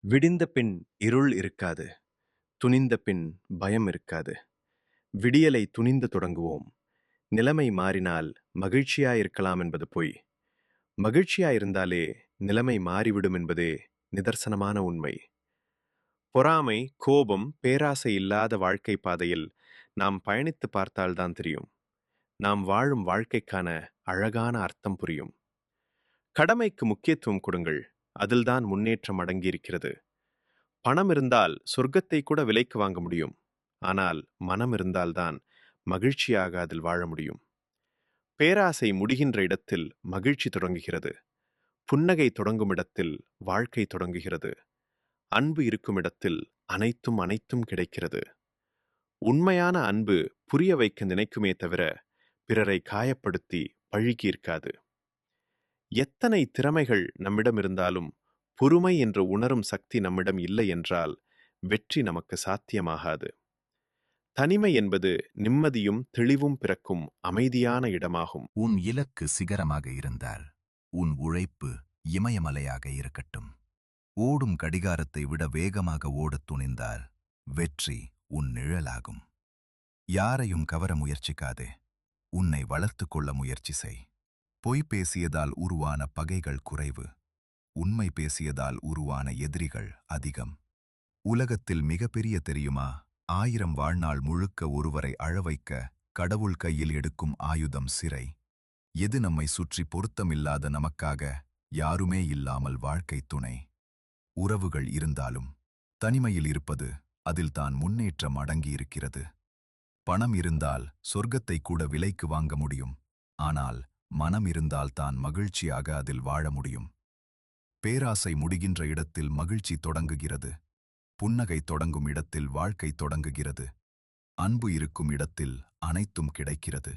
விடிந்த பின் இருள் இருக்காது. துணிந்த பின் பயம் இருக்காது. விடியலை துணிந்து தொடங்குவோம். நிலைமை மாறினால் மகிழ்ச்சியாயிருக்கலாம் என்பது பொய். மகிழ்ச்சியாயிருந்தாலே நிலைமை மாறிவிடும் என்பதே நிதர்சனமான உண்மை. பொறாமை, கோபம், பேராசை இல்லாத வாழ்க்கை பாதையில் நாம் பயணித்து பார்த்தால்தான் தெரியும். நாம் வாழும் வாழ்க்கைக்கான அழகான அர்த்தம் புரியும். கடமைக்கு முக்கியத்துவம் கொடுங்கள். அதில்தான் முன்னேற்றம் அடங்கியிருக்கிறது. பணம் இருந்தால் சொர்க்கத்தை கூட விலைக்கு வாங்க முடியும். ஆனால் மனம் இருந்தால்தான் மகிழ்ச்சியாக அதில் வாழ முடியும். பேராசை முடிகின்ற இடத்தில் மகிழ்ச்சி தொடங்குகிறது. புன்னகை தொடங்கும் இடத்தில் வாழ்க்கை தொடங்குகிறது. அன்பு இருக்கும் இடத்தில் அனைத்தும் அனைத்தும் கிடைக்கிறது. உண்மையான அன்பு புரிய வைக்க நினைக்குமே தவிர பிறரை காயப்படுத்தி பழிகீர்க்காது. எத்தனை திறமைகள் நம்மிடம் இருந்தாலும் பொறுமை என்று உணரும் சக்தி நம்மிடம் இல்லை என்றால் வெற்றி நமக்கு சாத்தியமாகாது. தனிமை என்பது நிம்மதியும் தெளிவும் பிறக்கும் அமைதியான இடமாகும். உன் இலக்கு சிகரமாக இருந்தால் உன் உழைப்பு இமயமலையாக இருக்கட்டும். ஓடும் கடிகாரத்தை விட வேகமாக ஓடத் துணிந்தால் வெற்றி உன் நிழலாகும். யாரையும் கவர முயற்சிக்காதே. உன்னை வளர்த்துக் கொள்ள முயற்சி செய். பொய் பேசியதால் உருவான பகைகள் குறைவு. உண்மை பேசியதால் உருவான எதிரிகள் அதிகம். உலகத்தில் மிகப்பெரிய தெரியுமா? 1000 வாழ்நாள் முழுக்க ஒருவரை அழவைக்க கடவுள் கையில் எடுக்கும் ஆயுதம் சிறை. எது நம்மை சுற்றி பொருத்தமில்லாத நமக்காக யாருமே இல்லாமல் வாழ்க்கை துணை. உறவுகள் இருந்தாலும் தனிமையில் இருப்பது அதில்தான் முன்னேற்றம் அடங்கியிருக்கிறது. பணம் இருந்தால் சொர்க்கத்தை கூட விலைக்கு வாங்க முடியும். ஆனால் மனம் இருந்தால்தான் மகிழ்ச்சியாக அதில் வாழ முடியும். பேராசை முடிகின்ற இடத்தில் மகிழ்ச்சி தொடங்குகிறது. புன்னகை தொடங்கும் இடத்தில் வாழ்க்கை தொடங்குகிறது. அன்பு இருக்கும் இடத்தில் அனைத்தும் கிடைக்கிறது.